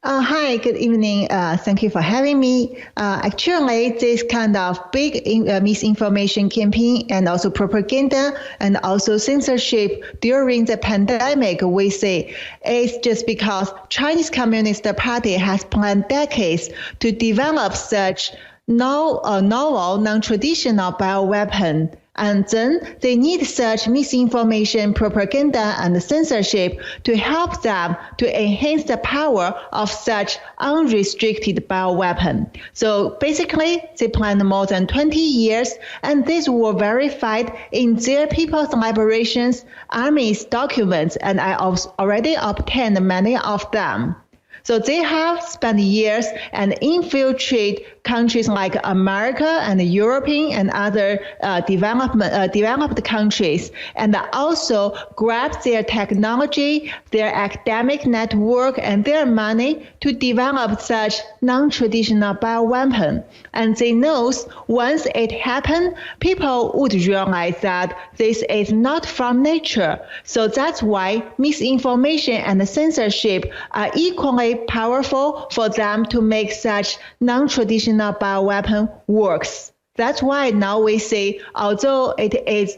Hi, good evening. Thank you for having me. Actually, this kind of big misinformation campaign and also propaganda and also censorship during the pandemic, we say, is just because Chinese Communist Party has planned decades to develop such novel, non-traditional bioweapon. And then they need such misinformation, propaganda, and censorship to help them to enhance the power of such unrestricted bioweapon. So basically, they planned more than 20 years, and these were verified in their People's Liberation's Army's documents, and I already obtained many of them. So they have spent years and infiltrate countries like America and European and other developed countries, and also grab their technology, their academic network, and their money to develop such non-traditional bioweapon. And they know once it happened, people would realize that this is not from nature. So that's why misinformation and censorship are equally powerful for them to make such non-traditional bioweapon works. That's why now we say, although it is,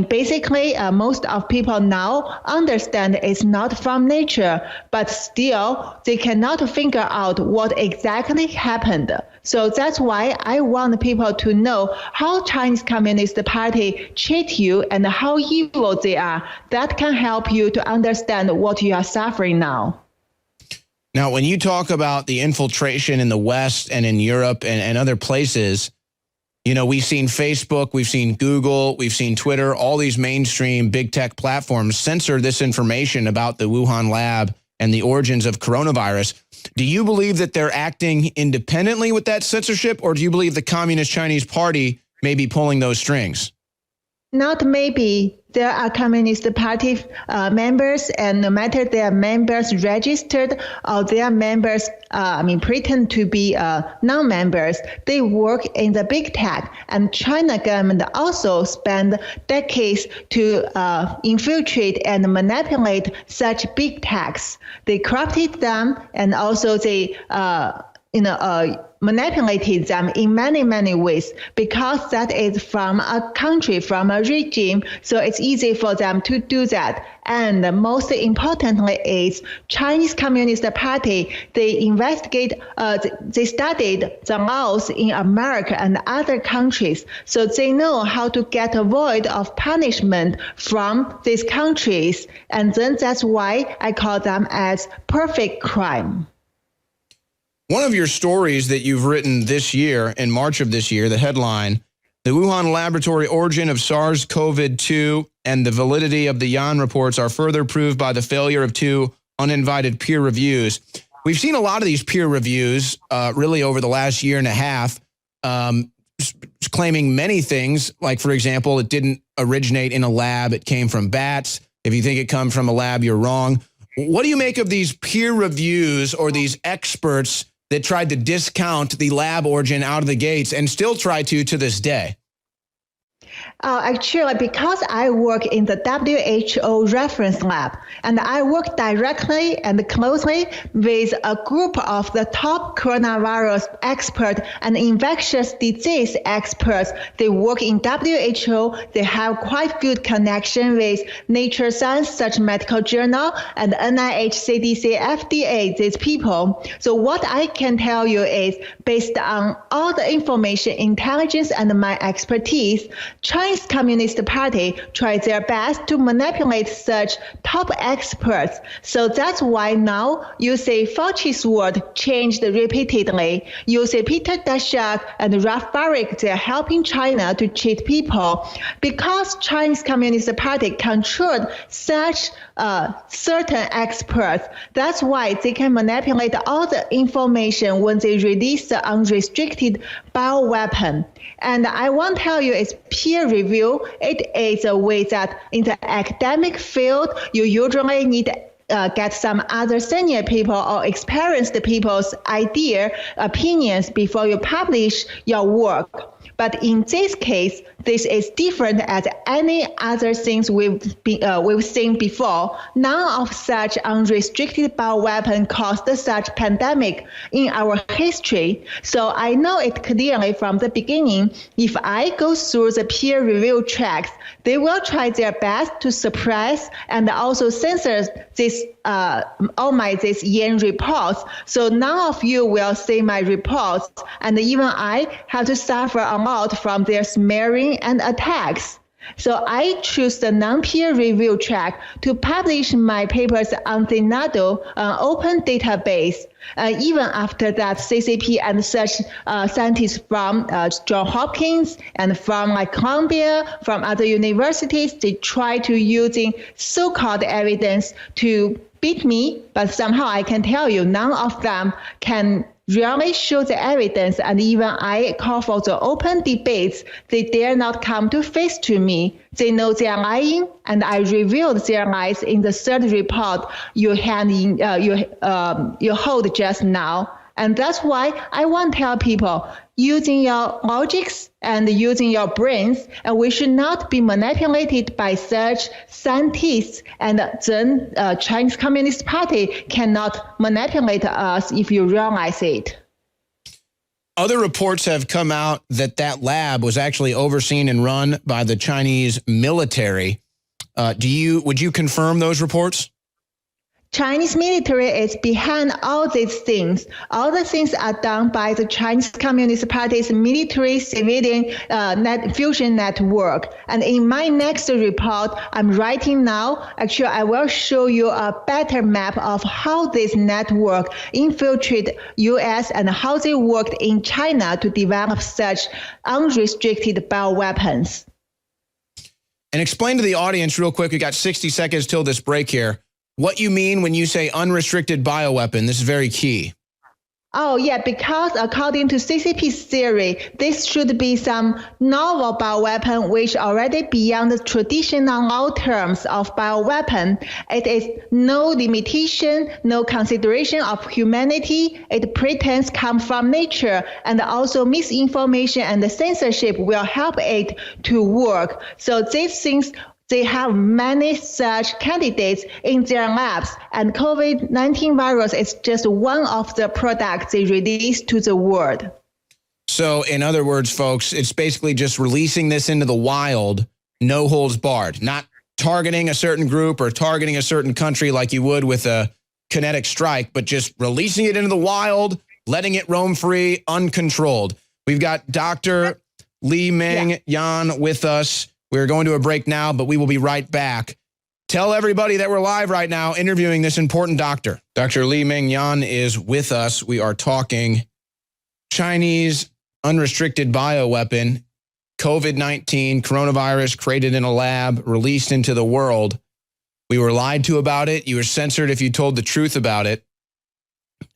basically most of people now understand it's not from nature, but still they cannot figure out what exactly happened. So that's why I want people to know how Chinese Communist Party treat you and how evil they are. That can help you to understand what you are suffering now. Now, when you talk about the infiltration in the West and in Europe and other places, you know, we've seen Facebook, we've seen Google, we've seen Twitter, all these mainstream big tech platforms censor this information about the Wuhan lab and the origins of coronavirus. Do you believe that they're acting independently with that censorship, or do you believe the Communist Chinese Party may be pulling those strings? Not maybe. There are Communist Party members, and no matter their members registered or their members, pretend to be non-members, they work in the big tech. And China government also spend decades to infiltrate and manipulate such big techs. They corrupted them, and also they manipulated them in many, many ways, because that is from a country, from a regime, so it's easy for them to do that. And most importantly is Chinese Communist Party, they they studied the laws in America and other countries, so they know how to get avoid of punishment from these countries, and then that's why I call them as perfect crime. One of your stories that you've written this year, in March of this year, the headline, "The Wuhan laboratory origin of SARS-CoV-2 and the validity of the Yan reports are further proved by the failure of 2 uninvited peer reviews." We've seen a lot of these peer reviews really over the last year and a half, claiming many things, like, for example, it didn't originate in a lab, it came from bats. If you think it comes from a lab, you're wrong. What do you make of these peer reviews or these experts that tried to discount the lab origin out of the gates and still try to this day? Actually, because I work in the WHO reference lab, and I work directly and closely with a group of the top coronavirus experts and infectious disease experts. They work in WHO. They have quite good connection with Nature Science, such medical journal, and NIH, CDC, FDA, these people. So what I can tell you is, based on all the information, intelligence, and my expertise, Chinese Communist Party tried their best to manipulate such top experts. So that's why now you see Fauci's word changed repeatedly. You see Peter Daszak and Ralph Baric, they're helping China to cheat people. Because Chinese Communist Party controlled such certain experts, that's why they can manipulate all the information when they release the unrestricted bioweapon. And I want to tell you, it's peer review. It is a way that in the academic field, you usually need get some other senior people or experienced people's opinions before you publish your work. But in this case, this is different as any other things we've seen before. None of such unrestricted bioweapon caused such pandemic in our history. So I know it clearly from the beginning. If I go through the peer review tracks, they will try their best to suppress and also censor this these Yan reports. So none of you will see my reports, and even I have to suffer a lot from their smearing and attacks. So I choose the non-peer review track to publish my papers on the NADO, an open database. Even after that, CCP and such scientists from Johns Hopkins and from Columbia, from other universities, they try to using so-called evidence to beat me, but somehow I can tell you none of them can really show the evidence, and even I call for the open debates. They dare not come to face to me. They know they are lying, and I revealed their lies in the third report you hold just now. And that's why I want to tell people, using your logics and using your brains, and we should not be manipulated by such scientists. And then Chinese Communist Party cannot manipulate us if you realize it. Other reports have come out that lab was actually overseen and run by the Chinese military. Would you confirm those reports? Chinese military is behind all these things. All the things are done by the Chinese Communist Party's military civilian fusion network. And in my next report I'm writing now, actually I will show you a better map of how this network infiltrated US and how they worked in China to develop such unrestricted bioweapons. And explain to the audience real quick, we got 60 seconds till this break here, what you mean when you say unrestricted bioweapon. This is very key. Oh, yeah, because according to CCP's theory, this should be some novel bioweapon which already beyond the traditional law terms of bioweapon. It is no limitation, no consideration of humanity. It pretends come from nature, and also misinformation and the censorship will help it to work. So these things, they have many such candidates in their labs, and COVID-19 virus is just one of the products they release to the world. So in other words, folks, it's basically just releasing this into the wild, no holds barred, not targeting a certain group or targeting a certain country like you would with a kinetic strike, but just releasing it into the wild, letting it roam free, uncontrolled. We've got Dr. Li-Meng Yan with us. We're going to a break now, but we will be right back. Tell everybody that we're live right now interviewing this important doctor. Dr. Li-Meng Yan is with us. We are talking Chinese unrestricted bioweapon, COVID-19, coronavirus created in a lab, released into the world. We were lied to about it. You were censored if you told the truth about it.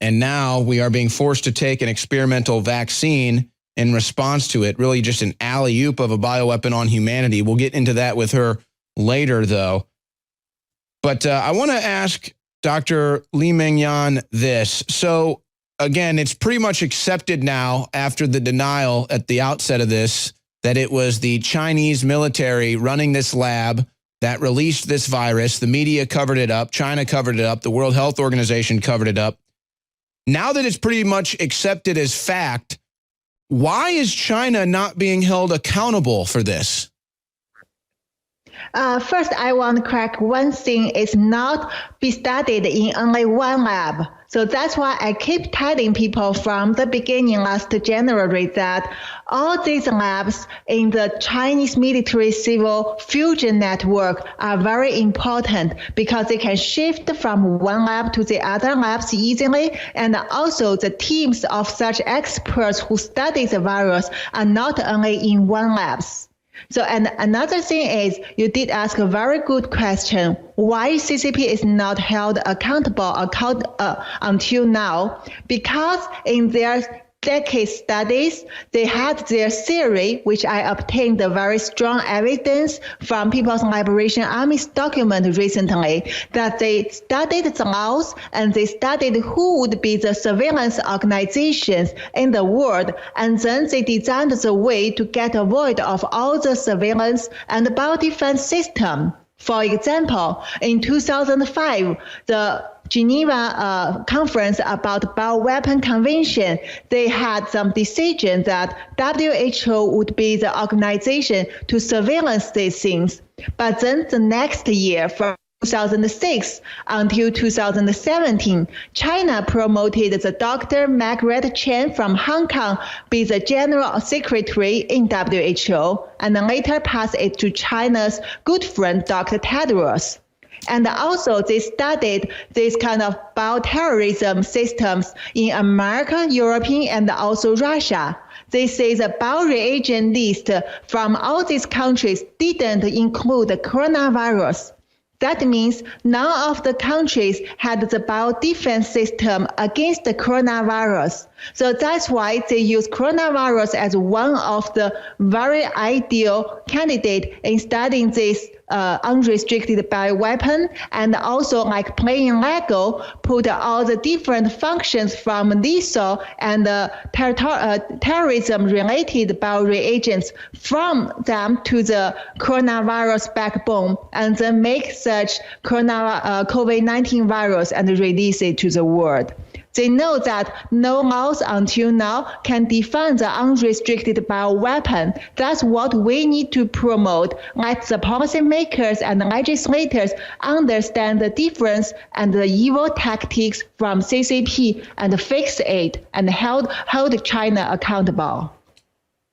And now we are being forced to take an experimental vaccine in response to it, really just an alley-oop of a bioweapon on humanity. We'll get into that with her later, though. But I want to ask Dr. Li-Meng Yan this. So, again, it's pretty much accepted now after the denial at the outset of this that it was the Chinese military running this lab that released this virus. The media covered it up. China covered it up. The World Health Organization covered it up. Now that it's pretty much accepted as fact, why is China not being held accountable for this? First, I want to correct one thing. It's not be studied in only one lab. So that's why I keep telling people from the beginning last January that all these labs in the Chinese military civil fusion network are very important because they can shift from one lab to the other labs easily. And also the teams of such experts who study the virus are not only in one labs. So, and another thing is, you did ask a very good question. Why CCP is not held accountable until now? Because in their decade studies, they had their theory, which I obtained the very strong evidence from People's Liberation Army's document recently, that they studied the laws and they studied who would be the surveillance organizations in the world, and then they designed the way to get rid of all the surveillance and biodefense system. For example, in 2005, the Geneva conference about Bioweapon Convention, they had some decision that WHO would be the organization to surveillance these things. But then the next year, from 2006 until 2017, China promoted the Dr. Margaret Chan from Hong Kong be the General Secretary in WHO, and then later passed it to China's good friend, Dr. Tedros. And also they studied this kind of bioterrorism systems in America, European, and also Russia. They say the bioreagent list from all these countries didn't include the coronavirus. That means none of the countries had the biodefense system against the coronavirus. So that's why they use coronavirus as one of the very ideal candidates in studying this unrestricted bioweapon, and also like playing Lego, put all the different functions from lethal and terrorism-related bioreagents from them to the coronavirus backbone, and then make such COVID-19 virus and release it to the world. They know that no laws until now can define the unrestricted bioweapon. That's what we need to promote. Let the policymakers and legislators understand the difference and the evil tactics from CCP and fix it and hold China accountable.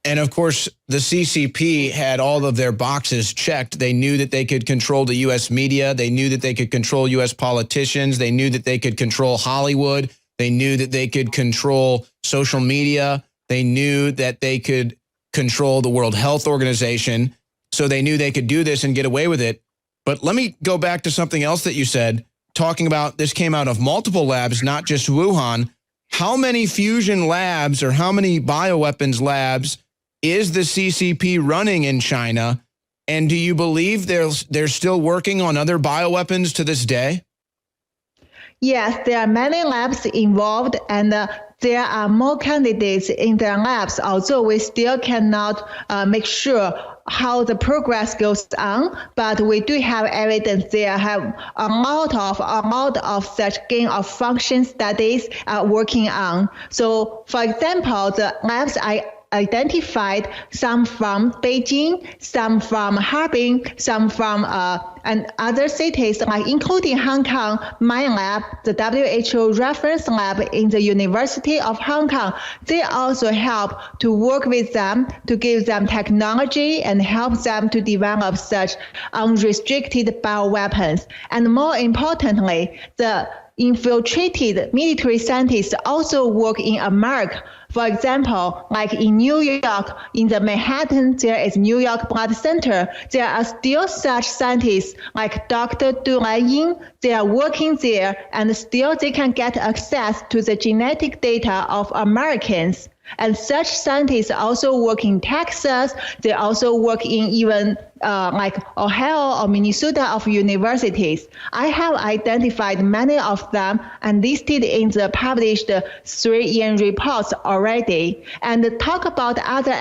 And of course, the CCP had all of their boxes checked. They knew that they could control the U.S. media. They knew that they could control U.S. politicians. They knew that they could control Hollywood. They knew that they could control social media. They knew that they could control the World Health Organization. So they knew they could do this and get away with it. But let me go back to something else that you said, talking about this came out of multiple labs, not just Wuhan. How many fusion labs or how many bioweapons labs is the CCP running in China? And do you believe they're still working on other bioweapons to this day? Yes, there are many labs involved, and there are more candidates in their labs, although we still cannot make sure how the progress goes on, but we do have evidence there have a lot of such gain of function studies working on. So, for example, the labs I identified, some from Beijing, some from Harbin, some from and other cities, like including Hong Kong, my lab, the WHO reference lab in the University of Hong Kong. They also help to work with them to give them technology and help them to develop such unrestricted bioweapons. And more importantly, the infiltrated military scientists also work in America. For example, like in New York, in the Manhattan, there is New York Blood Center. There are still such scientists like Dr. Li-Meng. They are working there, and still they can get access to the genetic data of Americans. And such scientists also work in Texas. They also work in even like Ohio or Minnesota of universities. I have identified many of them and listed in the published 3-year reports already. And talk about other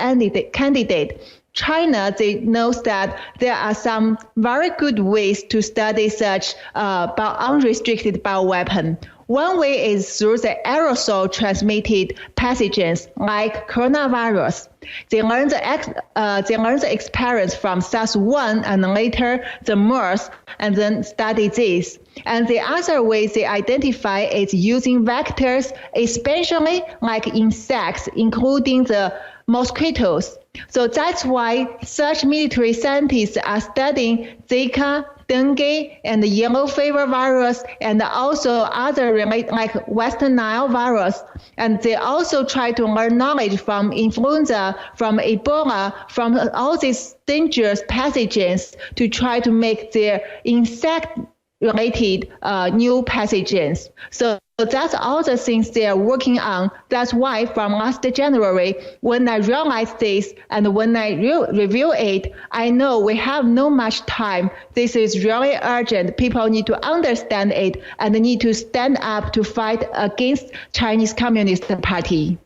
candidates. China, they knows that there are some very good ways to study such unrestricted bioweapon. One way is through the aerosol transmitted pathogens like coronavirus. They learn the experience from SARS-1 and later the MERS, and then study this. And the other way they identify is using vectors, especially like insects, including the mosquitoes. So that's why such military scientists are studying Zika, dengue, and the yellow fever virus, and also other related like Western Nile virus. And they also try to learn knowledge from influenza, from Ebola, from all these dangerous pathogens to try to make their insect related new pathogens. So that's all the things they are working on. That's why from last January, when I realized this and when I review it, I know we have no much time. This is really urgent. People need to understand it and need to stand up to fight against Chinese Communist Party.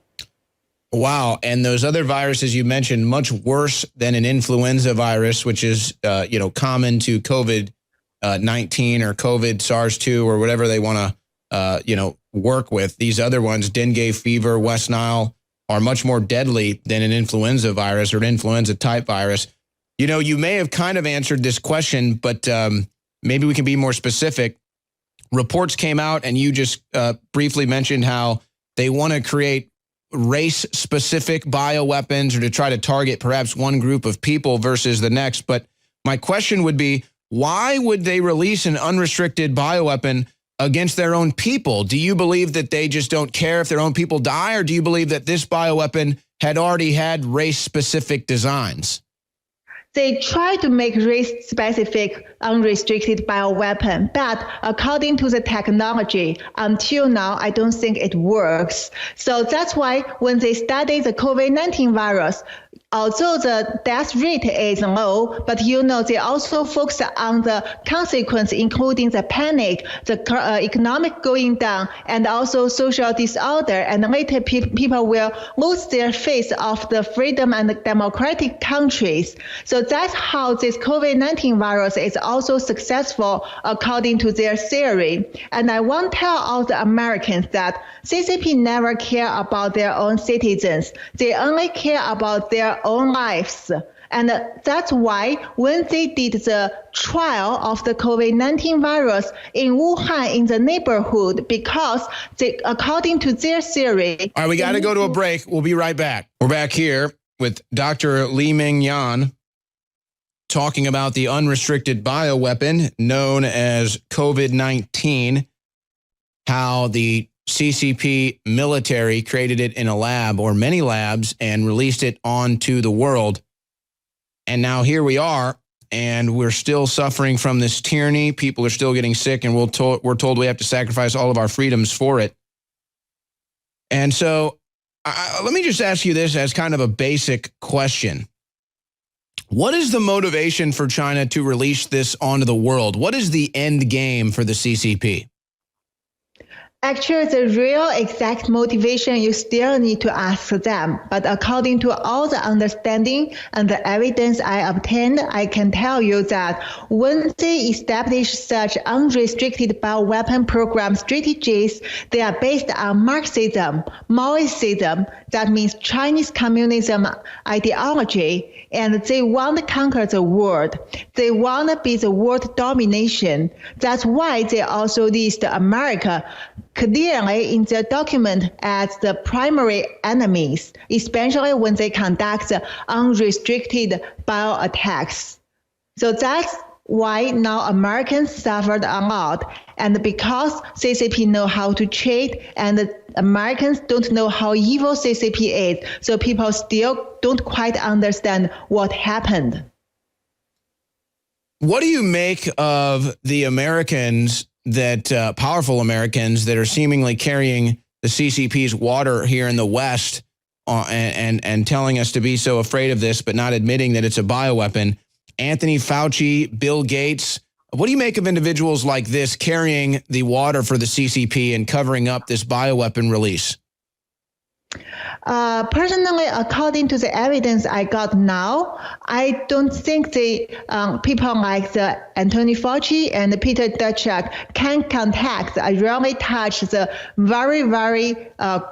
Wow. And those other viruses you mentioned, much worse than an influenza virus, which is, common to COVID-19 or COVID SARS-2 or whatever they want to, work with. These other ones, dengue fever, West Nile, are much more deadly than an influenza virus or an influenza type virus. You may have kind of answered this question, but maybe we can be more specific. Reports came out and you just briefly mentioned how they want to create race-specific bioweapons or to try to target perhaps one group of people versus the next. But my question would be, why would they release an unrestricted bioweapon against their own people? Do you believe that they just don't care if their own people die, or do you believe that this bioweapon had already had race-specific designs? They try to make race-specific unrestricted bioweapon, but according to the technology, until now, I don't think it works. So that's why when they study the COVID-19 virus, although the death rate is low, but they also focus on the consequence, including the panic, the economic going down, and also social disorder. And later people will lose their faith of the freedom and democratic countries. So that's how this COVID-19 virus is also successful according to their theory. And I want to tell all the Americans that CCP never care about their own citizens. They only care about their own lives. And that's why when they did the trial of the COVID-19 virus in Wuhan in the neighborhood, because according to their theory. All right, we got to go to a break. We'll be right back. We're back here with Dr. Li-Meng talking about the unrestricted bioweapon known as COVID-19, how the CCP military created it in a lab or many labs and released it onto the world. And now here we are, and we're still suffering from this tyranny. People are still getting sick, and we're told we have to sacrifice all of our freedoms for it. And so let me just ask you this as kind of a basic question. What is the motivation for China to release this onto the world? What is the end game for the CCP? Actually, the real exact motivation you still need to ask them. But according to all the understanding and the evidence I obtained, I can tell you that when they establish such unrestricted bioweapon program strategies, they are based on Marxism, Maoism, that means Chinese communism ideology, and they want to conquer the world. They want to be the world domination. That's why they also list America clearly in their document as the primary enemies, especially when they conduct unrestricted bio attacks. So that's why now Americans suffered a lot. And because CCP know how to cheat and Americans don't know how evil CCP is, so people still don't quite understand what happened. What do you make of the Americans that powerful Americans that are seemingly carrying the CCP's water here in the West and telling us to be so afraid of this, but not admitting that it's a bioweapon? Anthony Fauci, Bill Gates. What do you make of individuals like this carrying the water for the CCP and covering up this bioweapon release? Personally, according to the evidence I got now, I don't think the people like the Anthony Fauci and Peter Daszak can contact, really touch the very, very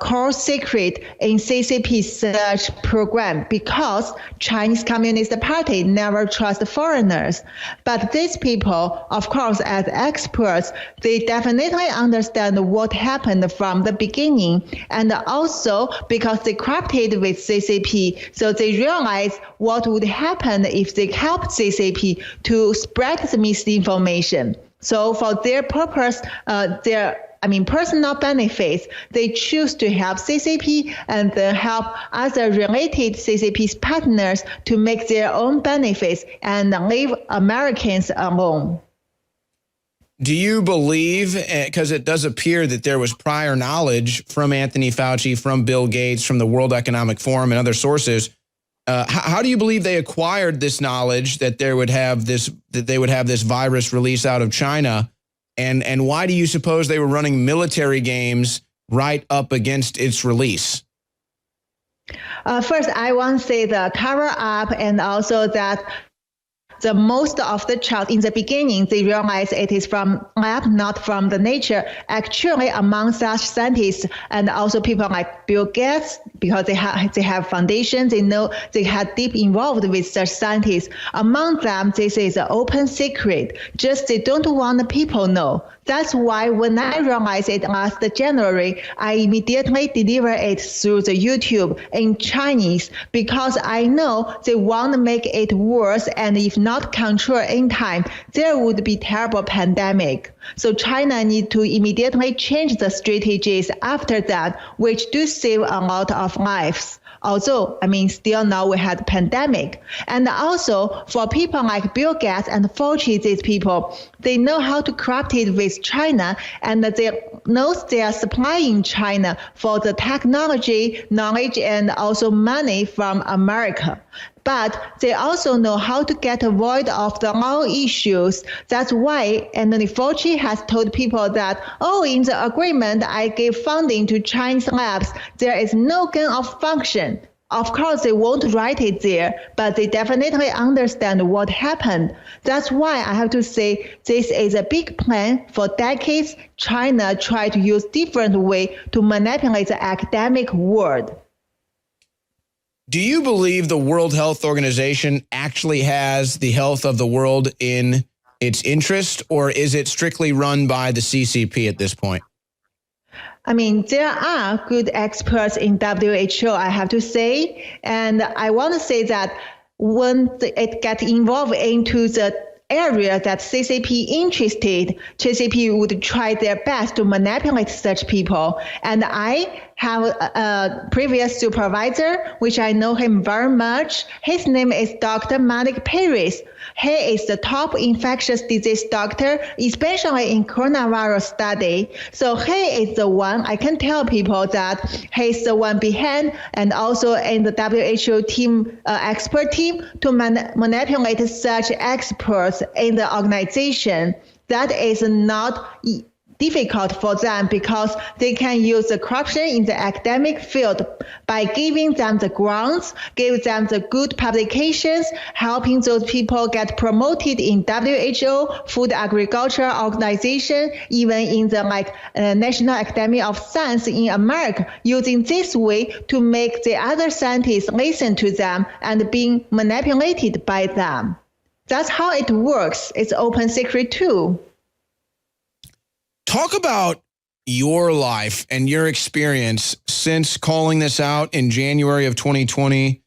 core secret in CCP search program, because Chinese Communist Party never trust foreigners. But these people, of course, as experts, they definitely understand what happened from the beginning, and also because they cooperated with CCP, so they realize what would happen if they helped CCP to spread the misinformation. So for their purpose, personal benefits, they choose to help CCP and then help other related CCP's partners to make their own benefits and leave Americans alone. Do you believe, because it does appear that there was prior knowledge from Anthony Fauci, from Bill Gates, from the World Economic Forum and other sources, how do you believe they acquired this knowledge that they would have this virus release out of China? And why do you suppose they were running military games right up against its release? First, I want to say the cover up and also that the most of the child in the beginning, they realize it is from lab, not from the nature. Actually, among such scientists and also people like Bill Gates, because they have foundations, they know they had deep involved with such scientists. Among them, this is an open secret. Just they don't want the people know. That's why when I realized it last January, I immediately delivered it through the YouTube in Chinese because I know they want to make it worse, and if not controlled in time, there would be terrible pandemic. So China need to immediately change the strategies after that, which do save a lot of lives. Although, still now we had pandemic. And also for people like Bill Gates and Fauci, these people, they know how to corrupt it with China, and they know they are supplying China for the technology, knowledge, and also money from America. But they also know how to get avoid of the law issues. That's why Anthony Fauci has told people that, in the agreement I gave funding to Chinese labs, there is no gain of function. Of course, they won't write it there, but they definitely understand what happened. That's why I have to say this is a big plan. For decades, China tried to use different way to manipulate the academic world. Do you believe the World Health Organization actually has the health of the world in its interest, or is it strictly run by the CCP at this point? There are good experts in WHO, I have to say. And I want to say that when it gets involved into the area that CCP interested, CCP would try their best to manipulate such people. And I have a previous supervisor, which I know him very much. His name is Dr. Malik Paris. He is the top infectious disease doctor, especially in coronavirus study. So he is the one, I can tell people that he's the one behind and also in the WHO team, expert team to manipulate such experts in the organization. That is not difficult for them because they can use the corruption in the academic field by giving them the grants, give them the good publications, helping those people get promoted in WHO, Food Agriculture Organization, even in the National Academy of Science in America, using this way to make the other scientists listen to them and being manipulated by them. That's how it works. It's open secret too. Talk about your life and your experience since calling this out in January of 2020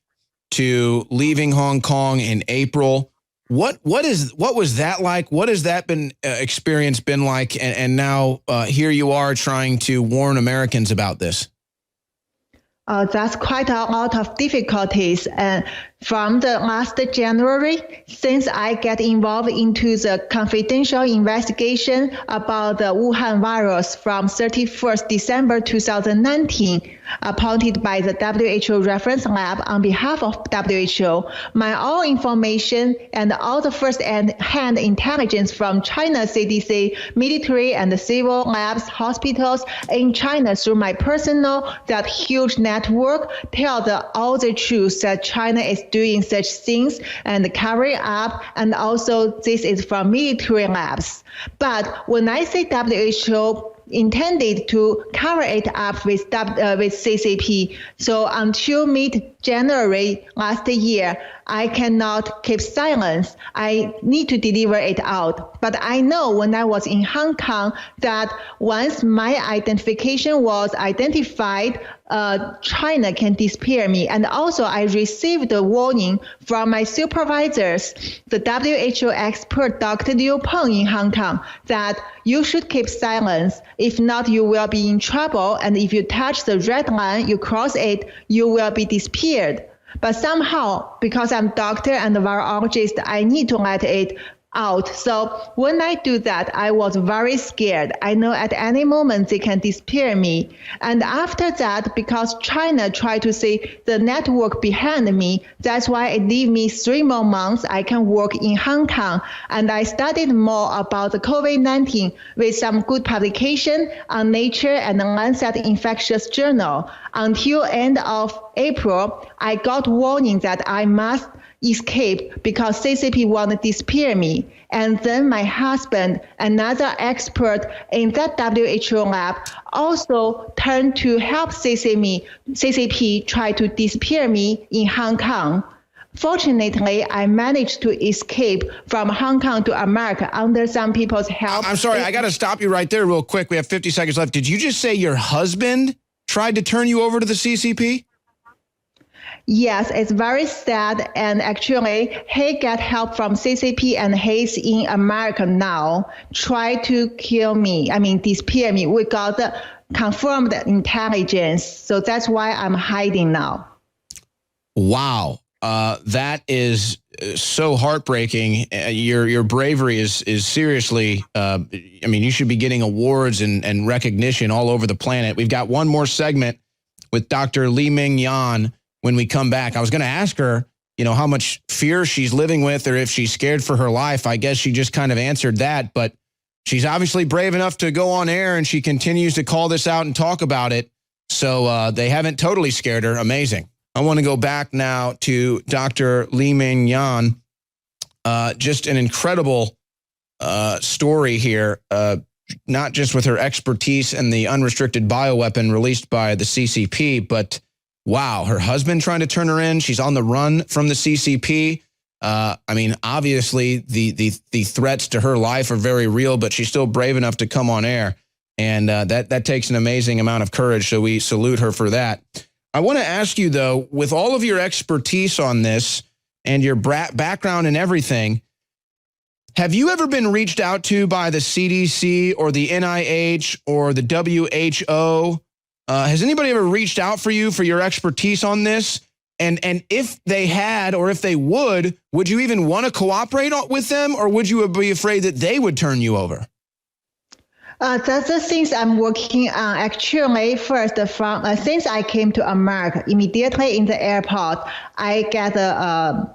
to leaving Hong Kong in April. What was that like? What has that experience been like? And now here you are trying to warn Americans about this. That's quite a lot of difficulties. And from the last January, since I get involved into the confidential investigation about the Wuhan virus from 31st December 2019, appointed by the WHO reference lab on behalf of WHO, my all information and all the first-hand intelligence from China CDC, military and civil labs, hospitals in China through my personal, that huge network, tell all the truth that China is doing such things and carry up, and also this is from military labs. But when I say WHO intended to cover it up with CCP, so until mid-January last year, I cannot keep silence. I need to deliver it out. But I know when I was in Hong Kong that once my identification was identified, China can disappear me. And also I received a warning from my supervisors, the WHO expert Dr. Li-Meng in Hong Kong, that you should keep silence. If not, you will be in trouble. And if you touch the red line, you cross it, you will be disappeared. But somehow, because I'm doctor and virologist, I need to let it out. So when I do that, I was very scared. I know at any moment they can disappear me. And after that, because China tried to see the network behind me, that's why it gave me 3 more months. I can work in Hong Kong. And I studied more about the COVID-19 with some good publication on Nature and the Lancet Infectious Journal. Until end of April, I got warning that I must escape because CCP want to disappear me. And then my husband, another expert in that WHO lab, also turned to help CCP try to disappear me in Hong Kong. Fortunately, I managed to escape from Hong Kong to America under some people's help. I'm sorry, I got to stop you right there real quick. We have 50 seconds left. Did you just say your husband tried to turn you over to the CCP? Yes, it's very sad. And actually, he got help from CCP and he's in America now, try to kill me, disappear me. We got the confirmed intelligence. So that's why I'm hiding now. Wow. That is so heartbreaking. Your bravery is seriously, you should be getting awards and recognition all over the planet. We've got one more segment with Dr. Li-Meng when we come back. I was going to ask her, how much fear she's living with or if she's scared for her life. I guess she just kind of answered that, but she's obviously brave enough to go on air and she continues to call this out and talk about it. So they haven't totally scared her. Amazing. I want to go back now to Dr. Li-Meng. Just an incredible story here, not just with her expertise and the unrestricted bioweapon released by the CCP, but wow, her husband trying to turn her in. She's on the run from the CCP. Obviously, the threats to her life are very real, but she's still brave enough to come on air. And that takes an amazing amount of courage, so we salute her for that. I want to ask you, though, with all of your expertise on this and your background and everything, have you ever been reached out to by the CDC or the NIH or the WHO? Has anybody ever reached out for you for your expertise on this? And if they had, or if they would you even want to cooperate with them, or would you be afraid that they would turn you over? That's the things I'm working on. Actually, first, since I came to America, immediately in the airport, I get a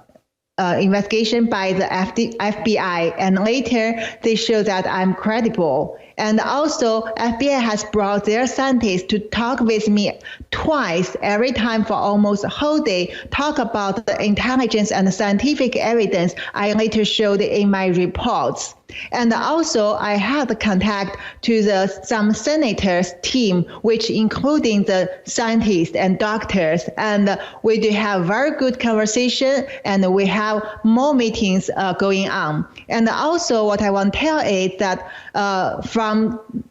investigation by the FBI, and later they show that I'm credible. And also, FBI has brought their scientists to talk with me twice, every time for almost a whole day, talk about the intelligence and scientific evidence I later showed in my reports. And also, I had contact to some senators' team, which including the scientists and doctors. And we do have very good conversation, and we have more meetings going on. And also, what I want to tell is that from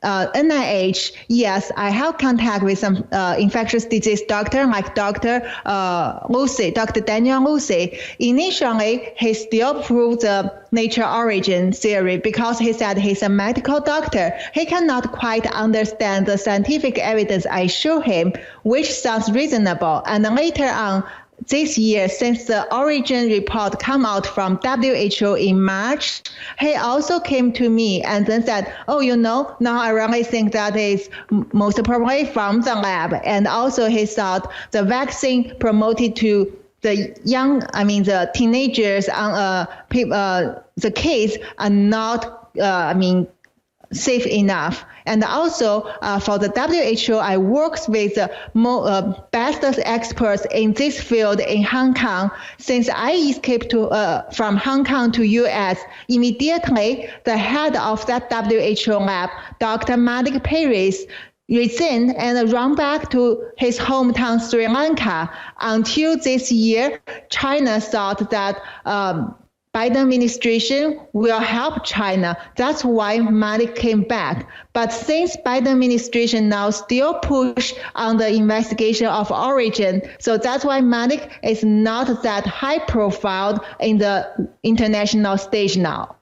NIH, yes, I have contact with some infectious disease doctor, like Dr. Daniel Lucy. Initially, he still proved the nature origin theory because he said he's a medical doctor. He cannot quite understand the scientific evidence I show him, which sounds reasonable. And later on this year, since the origin report come out from WHO in March, he also came to me and then said, now I really think that is most probably from the lab. And also he thought the vaccine promoted to the young, the teenagers, the kids are not, safe enough. And also for the WHO, I worked with the best experts in this field in Hong Kong. Since I escaped from Hong Kong to US, immediately the head of that WHO lab, Dr. Malik Paris, resigned and ran back to his hometown, Sri Lanka. Until this year, China thought that Biden administration will help China. That's why Malik came back. But since Biden administration now still push on the investigation of origin, so that's why Malik is not that high profile in the international stage now.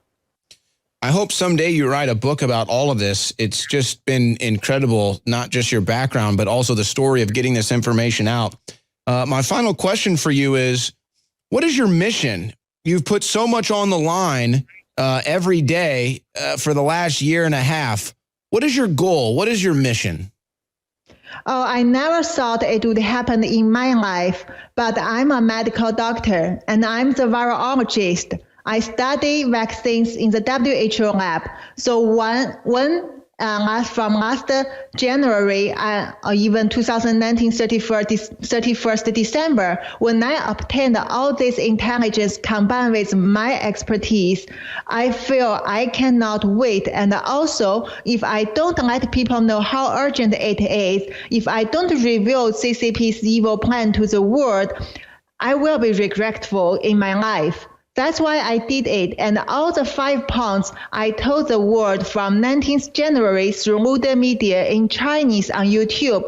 I hope someday you write a book about all of this. It's just been incredible, not just your background, but also the story of getting this information out. My final question for you is, what is your mission? You've put so much on the line. every day for the last year and a half. What is your goal? What is your mission? Oh, I never thought it would happen in my life, but I'm a medical doctor and I'm the virologist. I study vaccines in the WHO lab. So from last January or even 2019 31st December, when I obtained all this intelligence combined with my expertise, I feel I cannot wait. And also, if I don't let people know how urgent it is, if I don't reveal CCP's evil plan to the world, I will be regretful in my life. That's why I did it. And all the 5 points I told the world from 19th January through the media in Chinese on YouTube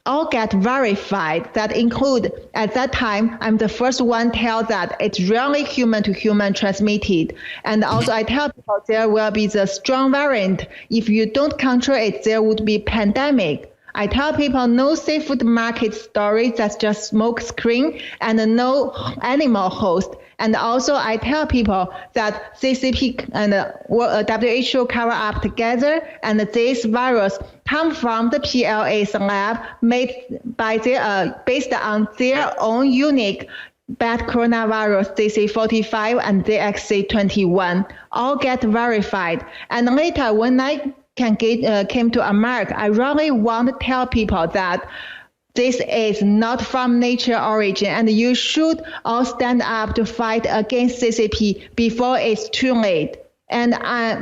all get verified. That include, at that time, I'm the first one tell that it's really human to human transmitted. And also I tell people there will be the strong variant. If you don't control it, there would be pandemic. I tell people no seafood market story, that's just smoke screen, and no animal host. And also I tell people that CCP and WHO cover up together, and this virus come from the PLA's lab made by based on their own unique bad coronavirus CC45 and DXC21, all get verified. And later when I came to America, I really want to tell people that this is not from nature origin, and you should all stand up to fight against CCP before it's too late. And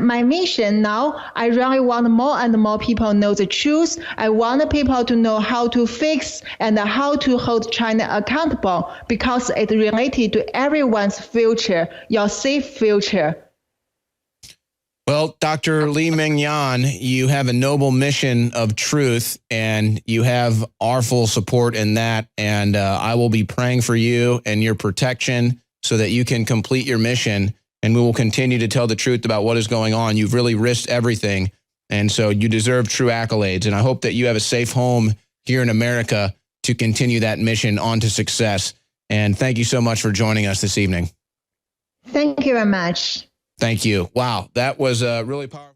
my mission now, I really want more and more people know the truth. I want people to know how to fix and how to hold China accountable, because it's related to everyone's future, your safe future. Well, Dr. Li-Meng Yan, you have a noble mission of truth, and you have our full support in that. And I will be praying for you and your protection so that you can complete your mission. And we will continue to tell the truth about what is going on. You've really risked everything. And so you deserve true accolades. And I hope that you have a safe home here in America to continue that mission on to success. And thank you so much for joining us this evening. Thank you very much. Thank you. Wow, that was really powerful.